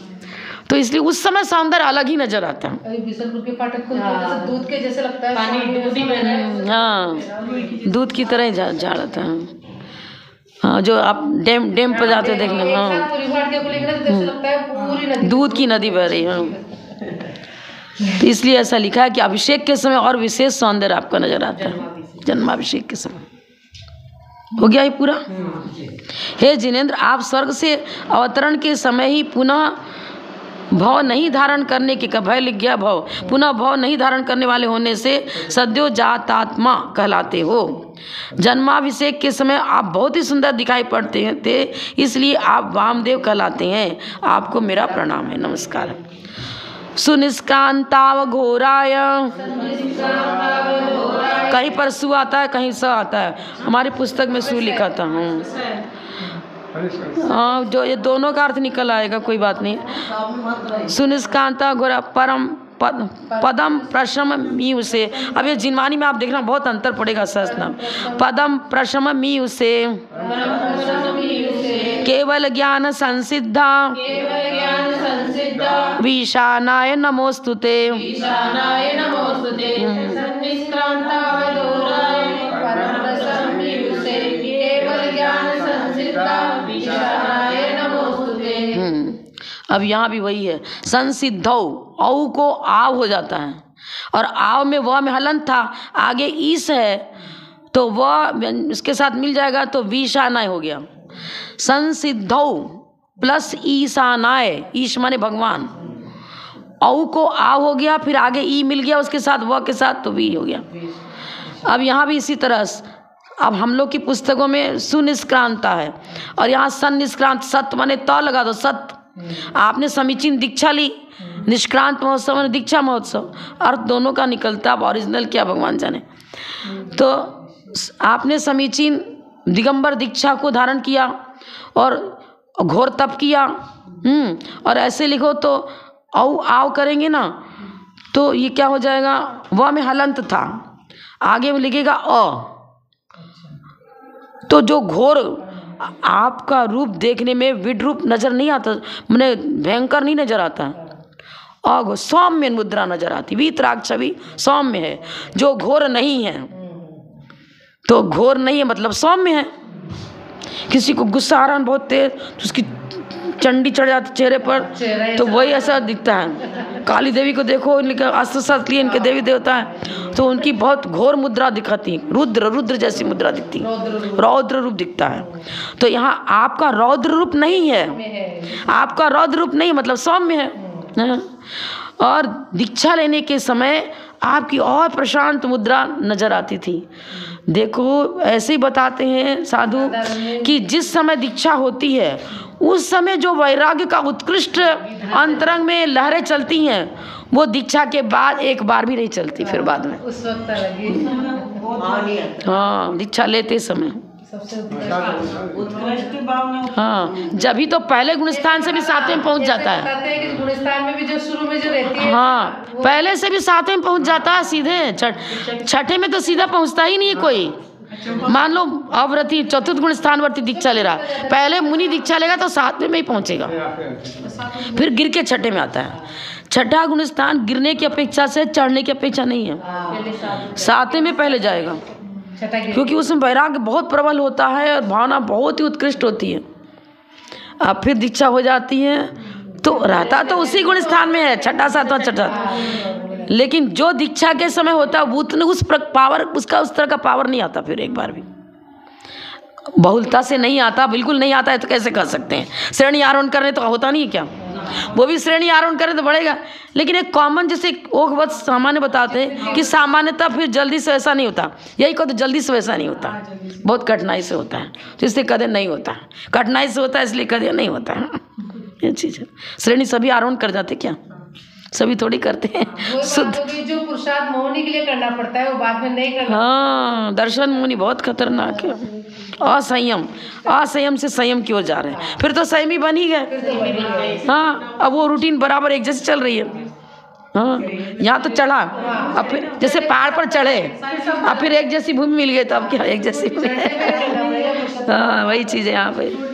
तो इसलिए उस समय सौंदर्य अलग ही नजर आता है। अभी बिशनपुर के फाटक खुलते हैं, जैसे दूध के जैसे लगता है, पानी दूधी में है। हाँ, दूध की तरह ही झाड़ता है। हाँ, जो आप डैम पर जाते देख लो, हाँ, पूरी घाट के बोलेंगे तो जैसे लगता है पूरी नदी, दूध की नदी बह रही है। तो इसलिए ऐसा लिखा है कि अभिषेक के समय और विशेष सौंदर्य आपको नजर आता है। जन्माभिषेक के समय हो गया ये पूरा। हे जिनेंद्र, आप स्वर्ग से अवतरण के समय ही पुनः भव नहीं धारण करने के, भय लिख गया भव, पुनः भव नहीं धारण करने वाले होने से सद्यो जातात्मा कहलाते हो। जन्माभिषेक के समय आप बहुत ही सुंदर दिखाई पड़ते थे, इसलिए आप वामदेव कहलाते हैं। आपको मेरा प्रणाम है, नमस्कार। सुनिष्कांताव घोराय, कहीं पर सु आता है कहीं स आता है, हमारी पुस्तक में सु लिखा था। हाँ, जो ये दोनों का अर्थ निकल आएगा, कोई बात नहीं। सुनिष्कांता घोरा परम पदम प्रशम मी उसे। अब ये जिनवानी में आप देखना बहुत अंतर पड़ेगा सहस नाम। पदम प्रशम मी उसे केवल ज्ञान संसिद्धा विशानाय नमोस्तुते। अब यहाँ भी वही है, संसिद्धौ, औ को आव हो जाता है, और आव में वह में हलंत था, आगे ईस है तो वह इसके साथ मिल जाएगा तो विशानाय हो गया। संसिद्धौ प्लस ईशानाय, ईश माने भगवान, औ को आव हो गया, फिर आगे ई मिल गया उसके साथ वह के साथ तो वी हो गया। अब यहाँ भी इसी तरह, अब हम लोग की पुस्तकों में सुनिष्क्रांता है और यहाँ सन निष्क्रांत, सत माने त लगा दो, सत। आपने समीचीन दीक्षा ली, निष्क्रांत महोत्सव माने दीक्षा महोत्सव, अर्थ दोनों का निकलता, अब ओरिजिनल क्या भगवान जाने। तो आपने समीचीन दिगंबर दीक्षा को धारण किया और घोर तप किया, और ऐसे लिखो तो औ आव करेंगे ना तो ये क्या हो जाएगा, व में हलंत था, आगे में लिखेगा अ। तो जो घोर आपका रूप देखने में विद्रूप नजर नहीं आता, मैंने भयंकर नहीं नजर आता, अघोर सौम्य मुद्रा नजर आती। वीतराग छवि सौम्य है, जो घोर नहीं है। तो घोर नहीं है मतलब सौम्य है। किसी को गुस्सा आ रहा है बहुत तेज तो उसकी चंडी चढ़ जाती चेहरे पर, तो वही ऐसा दिखता है। काली देवी को देखो, इनके अस्त्र शस्त्र लिए इनके देवी देवता है, तो उनकी बहुत घोर मुद्रा दिखाती, रुद्र जैसी मुद्रा दिखती, रौद्र रूप दिखता है। तो यहाँ आपका रौद्र रूप नहीं है, आपका रौद्र रूप नहीं मतलब सौम्य है। और दीक्षा लेने के समय आपकी और प्रशांत मुद्रा नजर आती थी। देखो ऐसे ही बताते हैं साधु कि जिस समय दीक्षा होती है उस समय जो वैराग्य का उत्कृष्ट अंतरंग में लहरें चलती हैं, वो दीक्षा के बाद एक बार भी नहीं चलती फिर बाद में, उस वक्त लगी। हाँ दीक्षा लेते समय उत्कृष्ट भावना। हाँ, जब ही तो पहले गुणस्थान से भी सातवें में पहुंच जाता है। बताते हैं कि गुणस्थान में भी जो शुरू में जो रहती है, हाँ पहले से भी सातवें में पहुंच जाता है सीधे। छठे में तो सीधा पहुंचता ही नहीं है कोई। मान लो अवरति चतुर्थ गुण स्थानवर्ती दीक्षा ले रहा, पहले मुनि दीक्षा लेगा तो सातवें में ही पहुंचेगा, फिर गिर के छठे में आता है। छठा गुण स्थान गिरने की अपेक्षा से चढ़ने की अपेक्षा नहीं है, सातवें में पहले जाएगा, क्योंकि उसमें वैराग्य बहुत प्रबल होता है और भावना बहुत ही उत्कृष्ट होती है। अब फिर दीक्षा हो जाती है तो रहता तो उसी गुण स्थान में है, छठा सातवां छठा, लेकिन जो दीक्षा के समय होता है वो उतने उस पावर उसका उस तरह का पावर नहीं आता, फिर एक बार भी बहुलता से नहीं आता, बिल्कुल नहीं आता है। तो कैसे कर सकते हैं, श्रेणी आरोहण करने तो होता नहीं है क्या, वो भी श्रेणी आरोहण करें तो बढ़ेगा, लेकिन एक कॉमन जैसे ओघवत सामान्य बताते हैं कि सामान्यता फिर जल्दी से वैसा नहीं होता, यही को तो जल्दी से वैसा नहीं होता, बहुत कठिनाई से होता है, तो इसलिए कदे नहीं होता, कठिनाई से होता है इसलिए कदे नहीं होता है। ये चीज़ है। श्रेणी सभी आरोहण कर जाते क्या, सभी थोड़ी करते हैं शुद्ध। जो पुरुषार्थ मोहनी के लिए करना पड़ता है वो बाद में नहीं करना। हाँ दर्शन मुनि बहुत खतरनाक है। असंयम से संयम की ओर जा रहे हैं, फिर तो संयमी बन ही गए। हाँ अब वो रूटीन बराबर एक जैसी चल रही है। हाँ यहाँ तो चढ़ा, अब फिर जैसे पहाड़ पर चढ़े, अब फिर एक जैसी भूमि मिल गई तो अब क्या एक जैसी। हाँ वही चीज़ है यहाँ पे।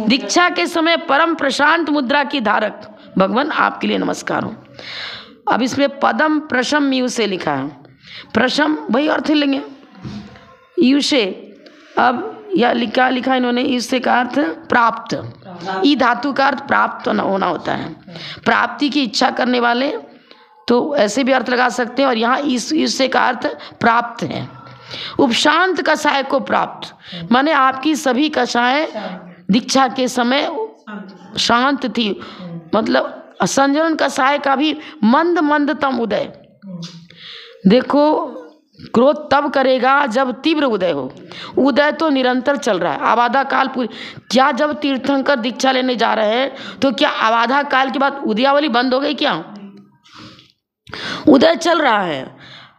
दीक्षा के समय परम प्रशांत मुद्रा की धारक भगवान आपके लिए नमस्कार हो। अब इसमें पदम प्रशम यू से लिखा है, प्रशम वही अर्थ लेंगे यू से। अब यह लिखा इन्होंने, इससे का अर्थ प्राप्त, ई धातु का अर्थ प्राप्त होना होता है, प्राप्ति की इच्छा करने वाले, तो ऐसे भी अर्थ लगा सकते हैं। और यहाँ इससे का अर्थ प्राप्त है। उपशांत कषाय को प्राप्त माने आपकी सभी कषाय दीक्षा के समय शांत थी, मतलब संजरण कषाय का भी मंदतम उदय। देखो क्रोध तब करेगा जब तीव्र उदय हो, उदय तो निरंतर चल रहा है, आबाधा काल पूरी। क्या जब तीर्थंकर दीक्षा लेने जा रहे हैं तो क्या आबाधा काल के बाद उदयावली बंद हो गई क्या, उदय चल रहा है।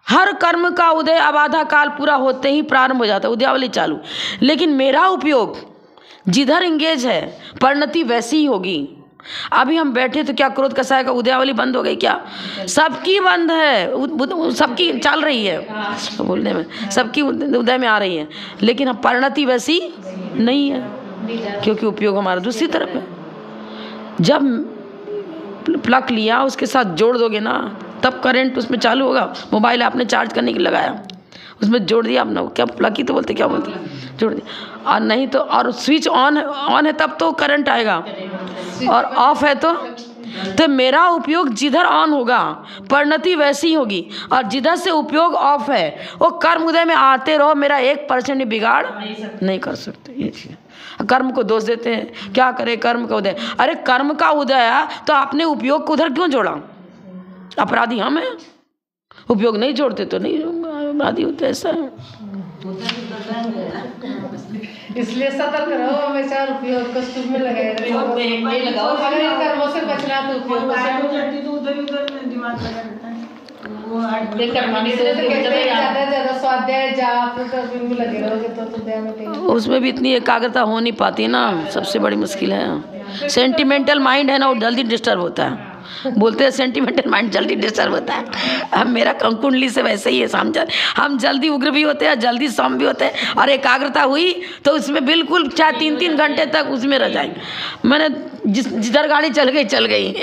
हर कर्म का उदय आबाधा काल पूरा होते ही प्रारंभ हो जाता है, उदयावली चालू। लेकिन मेरा उपयोग जिधर इंगेज है परिणति वैसी ही होगी। अभी हम बैठे तो क्या क्रोध कषाय का उदयावली बंद हो गई क्या, सबकी बंद है, सबकी चल रही है बोलने में, सबकी उदय में आ रही है, लेकिन हम परिणति वैसी नहीं है, क्योंकि उपयोग हमारा दूसरी तरफ है। जब प्लग लिया उसके साथ जोड़ दोगे ना तब करंट उसमें चालू होगा। मोबाइल आपने चार्ज करने के लिए लगाया, उसमें जोड़ दिया आपने, क्या प्लग ही तो बोलते, क्या बोलते, जोड़ दिया। और नहीं तो, और स्विच ऑन है तब तो करंट आएगा, और ऑफ है तो मेरा उपयोग जिधर ऑन होगा परिणति वैसी होगी, और जिधर से उपयोग ऑफ है वो कर्म उदय में आते रहो, मेरा 1% बिगाड़ नहीं कर सकते। ये चीज़ कर्म को दोष देते हैं, क्या करे कर्म का उदय, अरे कर्म का उदय है तो आपने उपयोग को उधर क्यों जोड़ा, अपराधी हम हैं, उपयोग नहीं जोड़ते तो नहीं अपराधी होते, ऐसा है। इसलिए सतर्क रहो हमेशा, उपयोग को सुख में लगाए रहो, अगर इन कर्मों से बचना तो उपयोग को उधर दिमाग लगा रहता है। ज्यादा स्वाध्याय जाप तो लगे रहोगे तो उसमें भी इतनी एकाग्रता हो नहीं पाती ना, सबसे बड़ी मुश्किल है। सेंटिमेंटल माइंड है ना, वो जल्दी डिस्टर्ब होता है, बोलते हैं सेंटिमेंटल माइंड जल्दी डिस्टर्ब होता है। अब मेरा कुंडली से वैसे ही है, हम जल्दी उग्र भी होते हैं, जल्दी सम भी होते हैं, और एकाग्रता हुई तो उसमें बिल्कुल चाहे 3-3 घंटे तक उसमें रह जाएंगे। मैंने जिधर गाड़ी चल गई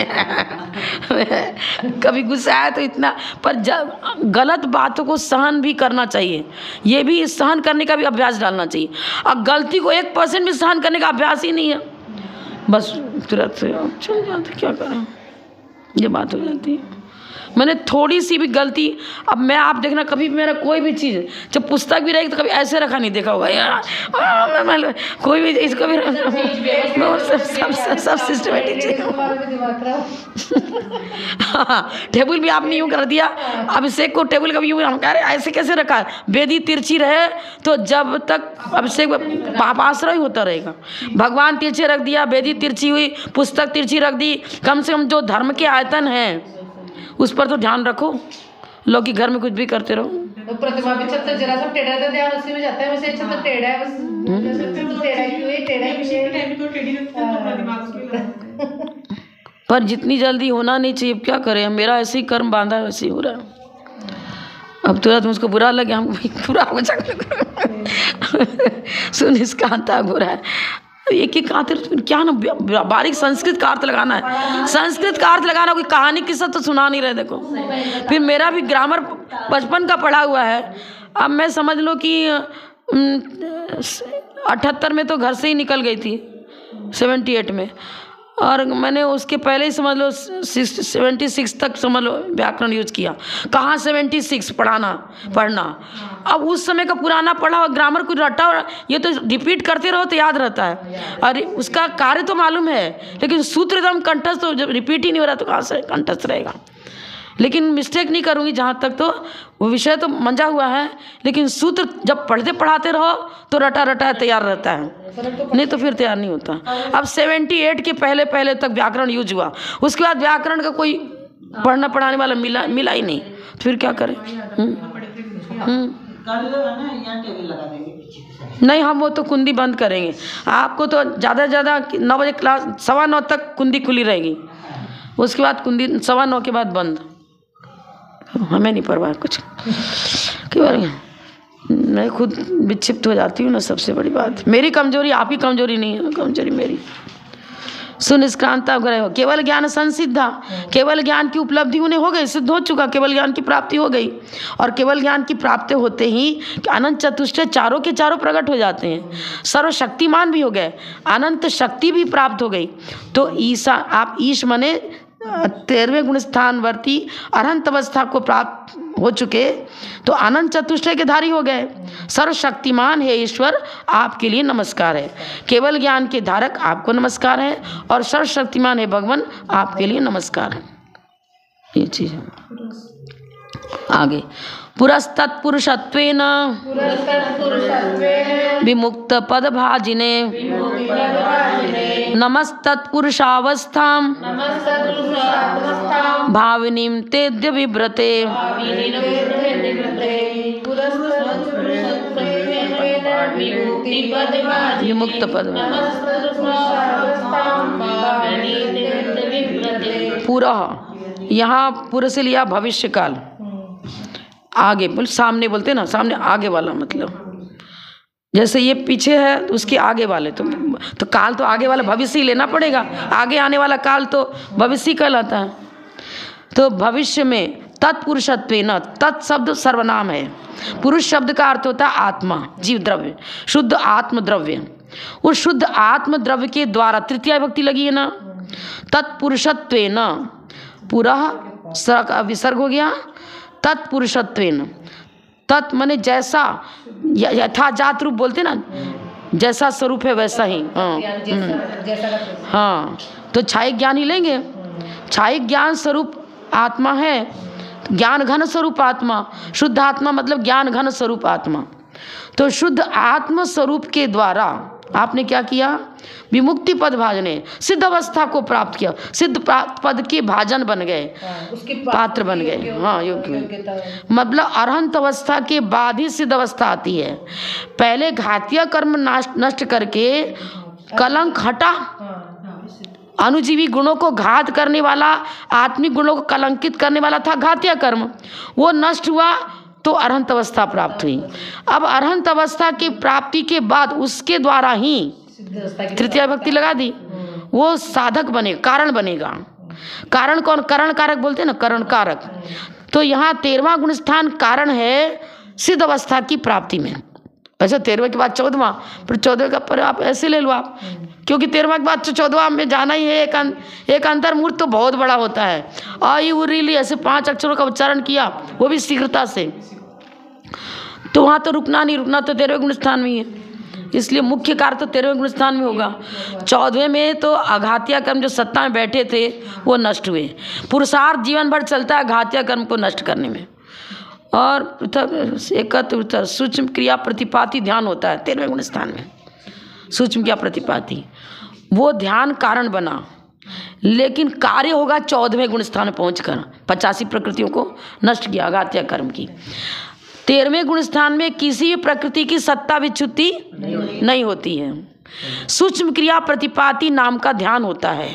कभी गुस्सा आया तो इतना, पर गलत बातों को सहन भी करना चाहिए, ये भी सहन करने का भी अभ्यास डालना चाहिए। और गलती को 1% भी सहन करने का अभ्यास ही नहीं है, बस तुरंत से चल जाते, क्या करें, ये बात हो जाती है। मैंने थोड़ी सी भी गलती, अब मैं आप देखना कभी भी मेरा कोई भी चीज़, जब पुस्तक भी रहेगी तो कभी ऐसे रखा नहीं देखा होगा यार, कोई भी इसको भी सब सिस्टमेटिक चाहिए। हाँ, टेबल भी आपने यूँ कर दिया, अभिषेक को टेबल का भी यूँ, हम कह रहे ऐसे कैसे रखा, बेदी तिरछी रहे तो जब तक अभिषेक पापाश्रय होता रहेगा। भगवान तिरछे रख दिया, बेदी तिरछी हुई, पुस्तक तिरछी रख दी, कम से कम जो धर्म के आयतन हैं उस पर तो ध्यान रखो, लोग कि घर में कुछ भी करते रहो। तो प्रतिमा भी छत जरा सा टेढ़ा तो ध्यान उसी में जाता है, वैसे छत टेढ़ा है, बस टेढ़ा क्यों है, टेढ़ा पर जितनी जल्दी होना नहीं चाहिए, क्या करें, मेरा ऐसे ही कर्म बांधा है, वैसे ही हो रहा है। अब तुरंत मुझको बुरा लगे, हम पूरा हो जाए सुन इसका अंता हो रहा है। एक ही क्या ना बारीक संस्कृत का अर्थ लगाना है, संस्कृत का अर्थ लगाना, कोई कहानी किस्सा तो सुना नहीं रहे। देखो फिर मेरा भी ग्रामर बचपन का पढ़ा हुआ है, अब मैं समझ लो कि 78 में तो घर से ही निकल गई थी, 78 में, और मैंने उसके पहले ही समझ लो 76 तक समझ लो व्याकरण यूज किया। कहाँ 76 पढ़ना, अब उस समय का पुराना पढ़ा और ग्रामर कुछ रटा, और ये तो रिपीट करते रहो तो याद रहता है, और उसका कार्य तो मालूम है, लेकिन सूत्र एकदम कंठस्थ, तो जब रिपीट ही नहीं हो रहा तो कहाँ से कंठस्थ रहेगा। लेकिन मिस्टेक नहीं करूँगी, जहाँ तक तो वो विषय तो मंजा हुआ है, लेकिन सूत्र जब पढ़ते पढ़ाते रहो तो रटा तैयार रहता है, नहीं तो फिर तैयार नहीं होता। अब 78 के पहले तक व्याकरण यूज हुआ, उसके बाद व्याकरण का कोई पढ़ना पढ़ाने वाला मिला ही नहीं, तो फिर क्या करें। नहीं, हम वो तो कुंडी बंद करेंगे, आपको तो ज़्यादा से ज़्यादा 9 बजे क्लास, 9:15 तक कुंडी खुली रहेगी, उसके बाद कुंडी 9:15 के बाद बंद। हमें नहीं परवाह कुछ, क्यों मैं खुद विक्षिप्त हो जाती हूँ ना, सबसे बड़ी बात। मेरी कमजोरी आपकी कमजोरी नहीं है, कमजोरी मेरी। सुनिष्क्रांता ग्रह हो, केवल ज्ञान संसिद्धा, केवल ज्ञान की उपलब्धि उन्हें हो गई, सिद्ध हो चुका, केवल ज्ञान की प्राप्ति हो गई। और केवल ज्ञान की प्राप्ति होते ही अनंत चतुष्टय चारों के चारों प्रकट हो जाते हैं, सर्वशक्तिमान भी हो गए, अनंत शक्ति भी प्राप्त हो गई। तो ईशा, आप ईश मने 13वें गुण स्थानवर्ती अनंत अवस्था को प्राप्त हो चुके, तो अनंत चतुष्टय के धारी हो गए। सर्वशक्तिमान है ईश्वर, आपके लिए नमस्कार है। केवल ज्ञान के धारक आपको नमस्कार है, और सर्वशक्तिमान है भगवान, आपके लिए नमस्कार है। ये चीज है। आगे पुरस्तत्पुरुषत्वेन विमुक्त पदभाजिने नमस्तत्पुरुषावस्थां भाविनीं तेद्य विव्रते। विमुक्त पद पूरा, यहाँ पूरे से लिया भविष्य काल, आगे बोल, सामने बोलते ना, सामने आगे वाला, मतलब जैसे ये पीछे है उसके आगे वाले, तो काल तो आगे वाला भविष्य ही लेना पड़ेगा, आगे आने वाला काल तो भविष्य कहलाता है। तो भविष्य में तत्पुरुषत्वेन, तत् शब्द सर्वनाम है, पुरुष शब्द का अर्थ होता है आत्मा, जीव द्रव्य, शुद्ध आत्म द्रव्य। उस शुद्ध आत्म द्रव्य के द्वारा तृतीया विभक्ति लगी है ना, तत्पुरुषत्वेन, पूरा विसर्ग हो गया, तत्पुरुषत्वेन। तत् माने जैसा, यथाजात रूप बोलते ना, जैसा स्वरूप है वैसा ही। हाँ, तो छायिक ज्ञान ही लेंगे, छायिक ज्ञान स्वरूप आत्मा है, ज्ञान घन स्वरूप आत्मा, शुद्ध आत्मा मतलब ज्ञान घन स्वरूप आत्मा। तो शुद्ध आत्म स्वरूप के द्वारा आपने क्या किया, विमुक्ति पद भाजने, सिद्ध अवस्था को प्राप्त किया, सिद्ध पद के भाजन बन गए, पात्र बन गए। हाँ, योग्य मतलब अरहंत अवस्था के बाद ही सिद्ध अवस्था आती है। पहले घातीय कर्म नष्ट करके कलंक हटा, अनुजीवी गुणों को घात करने वाला, आत्मिक गुणों को कलंकित करने वाला था घातीय कर्म, वो नष्ट हुआ तो अरहंत अवस्था प्राप्त हुई। अब अरहंत अवस्था की प्राप्ति के बाद उसके द्वारा ही तृतीया भक्ति लगा दी, वो साधक बनेगा, कारण बनेगा। कारण कौन? करण कारक बोलते हैं ना, करण कारक। तो यहाँ 13वां गुण स्थान कारण है सिद्ध अवस्था की प्राप्ति में। वैसे 13वें के बाद 14वां, फिर 14वें का पर आप ऐसे ले लो आप, क्योंकि 13वां के बाद 14वां में जाना ही है। एक अंतर्मूर्त तो बहुत बड़ा होता है। आयुरीली ऐसे 5 अक्षरों का उच्चारण किया, वो भी शीघ्रता से, तो वहाँ तो रुकना नहीं, रुकना तो 13वें गुण स्थान में ही है। इसलिए मुख्य कार्य तो 13वें गुण स्थान में होगा। 14वें में तो अघातीय कर्म जो सत्ता में बैठे थे वो नष्ट हुए। पुरुषार्थ जीवन भर चलता है घातीय कर्म को नष्ट करने में। और एकत्र सूक्ष्म क्रिया प्रतिपाती ध्यान होता है 13वें गुण स्थान में। सूक्ष्म क्रिया प्रतिपाती वो ध्यान कारण बना, लेकिन कार्य होगा 14वें गुण स्थान में पहुँचकर 85 प्रकृतियों को नष्ट किया घातीय कर्म की। 13वें गुण स्थान में किसी भी प्रकृति की सत्ता विच्युति नहीं होती है। सूक्ष्म क्रिया प्रतिपाती नाम का ध्यान होता है।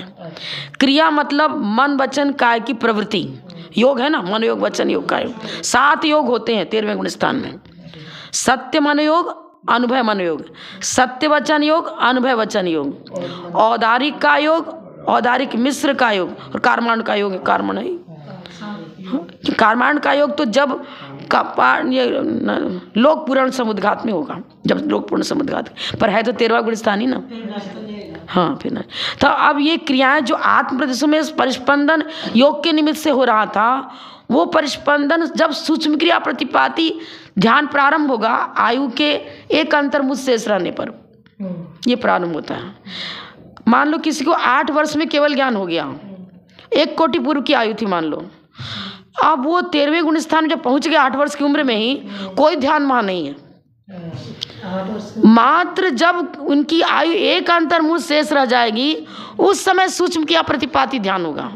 क्रिया मतलब मन वचन काय की प्रवृत्ति, योग है ना, मन योग वचन योग काय योग, 7 योग होते हैं 13वें गुण स्थान में। सत्य मन योग, अनुभव मन योग, सत्य वचन योग, अनुभव वचन योग, औदारिक का योग, औदारिक मिश्र का योग, और कार्मांड का योग। कार्मांड का योग तो जब ये लोक पूर्ण समुद्घात में होगा, जब लोक पूर्ण समुद्घात, पर है तो 13वां गुण स्थान ही ना। हाँ फिर ना। तो अब ये क्रियाएं जो आत्म प्रदेशों में परिस्पंदन योग के निमित्त से हो रहा था, वो परिस्पंदन जब सूक्ष्म क्रिया प्रतिपाती ध्यान प्रारंभ होगा आयु के एक अंतर्मुख शेष रहने पर, ये प्रारंभ होता है। मान लो किसी को 8 वर्ष में केवल ज्ञान हो गया, 1 कोटि पूर्व की आयु थी मान लो, अब वो 13वें गुण स्थान में जब पहुंच गया 8 वर्ष की उम्र में ही, कोई ध्यान वहां नहीं है। मात्र जब उनकी आयु एक अंतर्मुख शेष रह जाएगी, उस समय सूक्ष्म क्रिया प्रतिपाती ध्यान होगा।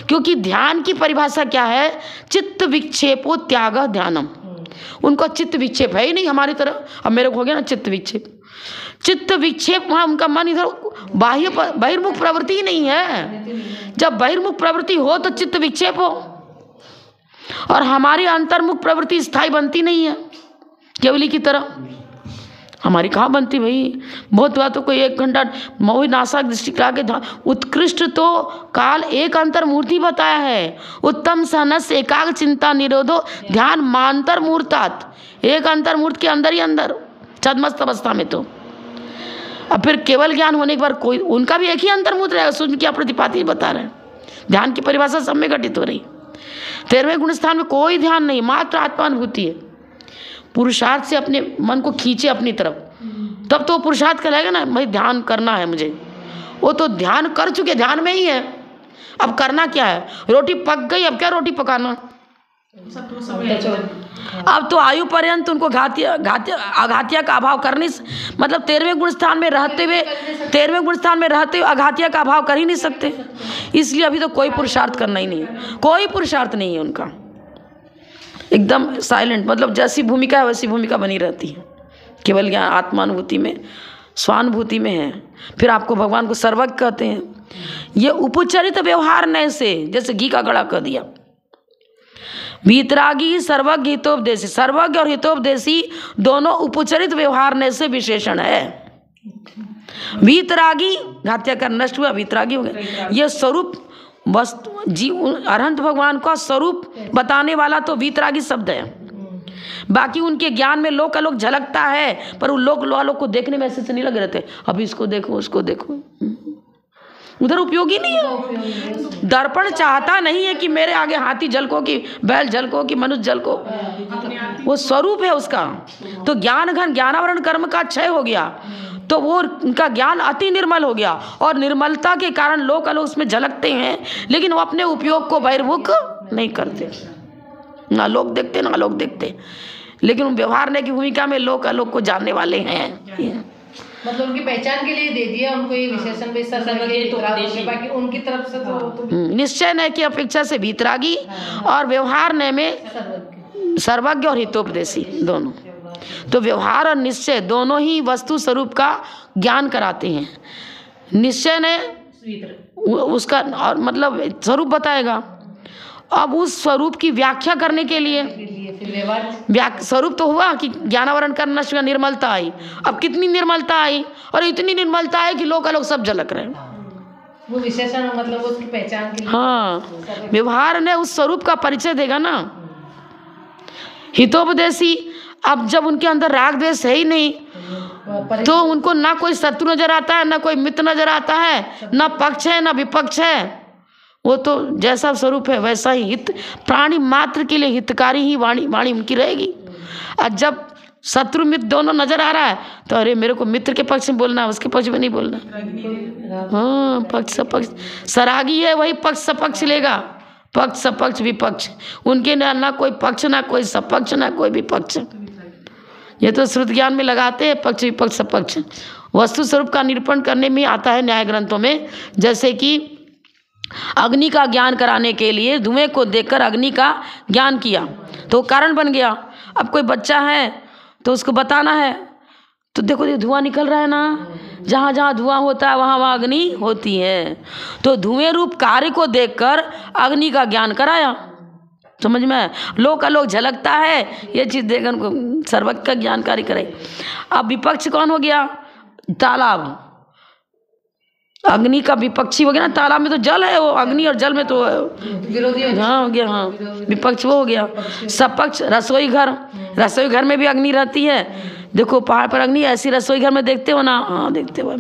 क्योंकि ध्यान की परिभाषा क्या है? चित्त विक्षेपो त्याग ध्यानम। उनको चित्त विक्षेप है ही नहीं हमारी तरह। अब मेरे को हो गया ना चित्त विक्षेप, चित्त विक्षेप, वहाँ उनका मन इधर बाह्य बहिर्मुख प्रवृत्ति ही नहीं है। जब बहिर्मुख प्रवृत्ति हो तो चित्त विक्षेप हो, और हमारी अंतर्मुख प्रवृत्ति स्थायी बनती नहीं है केवली की तरह। हमारी कहाँ बनती भाई? बहुत हुआ तो कोई 1 घंटा मोहि नाशक दृष्टि आगे उत्कृष्ट तो काल एक अंतर्मूर्ति बताया है। उत्तम सहनस एकाग्र चिंता निरोधो ध्यान मांतर मूर्तात, एक अंतर्मूर्त के अंदर ही अंदर छद्मस्त अवस्था में। तो अब फिर केवल ज्ञान होने के बाद कोई, उनका भी एक ही अंतर्मूर्त रहेगा। सूक्ष्म क्रिया प्रतिपाती बता रहे हैं, ध्यान की परिभाषा सब में घटित हो रही। 13वें गुण स्थान में कोई ध्यान नहीं, मात्र आत्मानुभूति है। पुरुषार्थ से अपने मन को खींचे अपनी तरफ, तब तो पुरुषार्थ कहलाएगा ना, भाई ध्यान करना है मुझे। वो तो ध्यान कर चुके, ध्यान में ही है। अब करना क्या है? रोटी पक गई, अब क्या रोटी पकाना? अब तो आयु पर्यंत उनको अघातीय का अभाव करने, मतलब 13वें गुण स्थान में रहते हुए, 13वें गुण स्थान में रहते हुए अघातीय का अभाव कर ही नहीं सकते। इसलिए अभी तो कोई पुरुषार्थ करना ही नहीं है, कोई पुरुषार्थ नहीं है उनका। एकदम साइलेंट, मतलब जैसी भूमिका है वैसी भूमिका बनी रहती है। केवल ज्ञान आत्मानुभूति में, स्वानुभूति में है। फिर आपको भगवान को सर्वज्ञ कहते हैं। ये उपचरित व्यवहार नय से, जैसे घी का गड़ा कह दिया। वीतरागी सर्वज्ञ हितोपदेशी, सर्वज्ञ और हितोपदेशी दोनों उपचरित व्यवहार नय से विशेषण है। वीतरागी घातीय कर्म नष्ट हुआ, वीतरागी हो गए। ये स्वरूप वस्तु अरहंत भगवान का स्वरूप बताने वाला तो वीतरागी शब्द है। बाकी उनके ज्ञान में लोक आलोक झलकता है, पर उन लोक आलोक को देखने में ऐसे नहीं लगे रहते, अब इसको देखो उसको देखो, उधर उपयोगी नहीं है। दर्पण चाहता नहीं है कि मेरे आगे हाथी झलको कि बैल झलको कि मनुष्य झलको, वो स्वरूप है उसका। तो ज्ञान घन ज्ञानावरण कर्म का क्षय हो गया, तो वो उनका ज्ञान अति निर्मल हो गया, और निर्मलता के कारण लोक आलोक उसमें झलकते हैं, लेकिन वो अपने उपयोग को बहिर्मुख नहीं करते। ना लोग देखते ना लोग देखते, लेकिन व्यवहार ने की भूमिका में लोक आलोक को जानने वाले हैं। मतलब उनकी पहचान के लिए दे दिया उनको ये विशेषण, बाकी उनकी तरफ से तो निश्चय नय की अपेक्षा से वीतरागी, और व्यवहार नय में सर्वज्ञ और हितोपदेशी दोनों। तो व्यवहार और निश्चय दोनों ही वस्तु स्वरूप का ज्ञान कराते हैं। निश्चय ने उसका और मतलब स्वरूप बताएगा। अब उस स्वरूप की व्याख्या करने के लिए स्वरूप तो हुआ कि ज्ञानावरण का नष्ट का निर्मलता आई। अब कितनी निर्मलता आई, और इतनी निर्मलता है कि लोग सब झलक रहे हैं। वो विशेषण मतलब उसकी पहचान के लिए। हाँ, व्यवहार ने उस स्वरूप का परिचय देगा ना। हितोपदेशी, अब जब उनके अंदर राग द्वेष है ही नहीं तो उनको ना कोई शत्रु नजर आता है, ना कोई मित्र नजर आता है, ना पक्ष है ना विपक्ष है। वो तो जैसा स्वरूप है वैसा ही हित, प्राणी मात्र के लिए हितकारी ही वाणी उनकी रहेगी। और जब शत्रु मित्र दोनों नजर आ रहा है तो अरे मेरे को मित्र के पक्ष में बोलना है, उसके पक्ष में नहीं बोलना। हाँ, पक्ष सपक्ष, सरागी है वही पक्ष सपक्ष लेगा, पक्ष सपक्ष विपक्ष। उनके ना कोई पक्ष, ना कोई सपक्ष, ना कोई विपक्ष। ये तो श्रुत ज्ञान में लगाते हैं पक्ष विपक्ष सपक्ष। वस्तु स्वरूप का निरूपण करने में आता है न्याय ग्रंथों में। जैसे कि अग्नि का ज्ञान कराने के लिए धुएं को देखकर अग्नि का ज्ञान किया तो कारण बन गया। अब कोई बच्चा है तो उसको बताना है तो देखो ये धुआं निकल रहा है ना, जहाँ जहाँ धुआं होता है वहाँ वहाँ अग्नि होती है। तो धुएं रूप कार्य को देखकर अग्नि का ज्ञान कराया। समझ में लोक अलोक झलकता है, ये चीज़ देखकर उनको सर्वज्ञ का ज्ञानकारी करे। अब विपक्ष कौन हो गया? तालाब। अग्नि का विपक्षी हो गया ना, तालाब में तो जल है, वो अग्नि और जल में तो विरोधी हाँ हो गया। हाँ, विपक्ष वो हो गया। सपक्ष रसोई घर, रसोई घर में भी अग्नि रहती है। देखो पहाड़ पर अग्नि, ऐसी रसोई घर में देखते हो ना? हाँ देखते हो।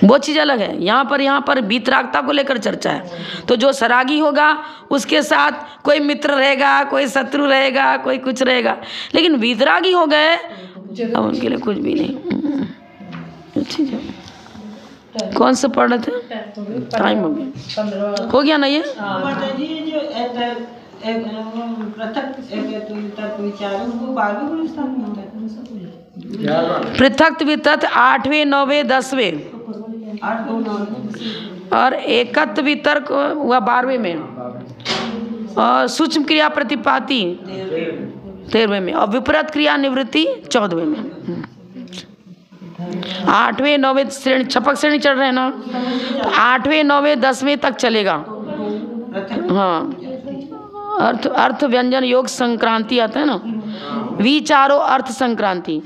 वो चीज़ अलग है। यहाँ पर वीतरागता को लेकर चर्चा है। तो जो सरागी होगा उसके साथ कोई मित्र रहेगा, कोई शत्रु रहेगा, कोई कुछ रहेगा, लेकिन वीतरागी हो गए अब उनके लिए कुछ भी नहीं। ठीक है, कौन से पढ़ रहे थे? टाइम हो गया ना ये? पृथक वितत 8वें 9वें 10वें और एकत्व वितर्क हुआ 12वें में, और सूक्ष्म क्रिया प्रतिपाती 13वें में, और विपरीत क्रिया निवृत्ति 14वें में। 8वें 9वें श्रेणी, छपक श्रेणी चढ़ रहे हैं ना, 8वें 9वें 10वें तक चलेगा। हाँ, अर्थ व्यंजन योग संक्रांति आता है ना, विचारों अर्थ संक्रांति,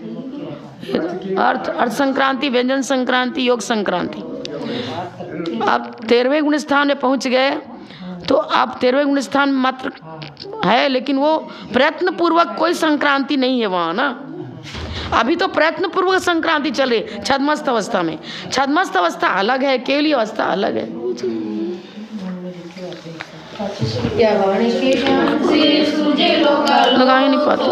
अर्थ संक्रांति, व्यंजन संक्रांति, योग संक्रांति। अब 13वें गुण स्थान में पहुंच गए तो अब 13वें गुण स्थान मात्र है, लेकिन वो प्रयत्न पूर्वक कोई संक्रांति नहीं है वहाँ ना। अभी तो प्रयत्न पूर्वक संक्रांति चल रही छद्मस्त अवस्था में। छद्मस्त अवस्था अलग है, केवली अवस्था अलग है। लगा ही नहीं पाते।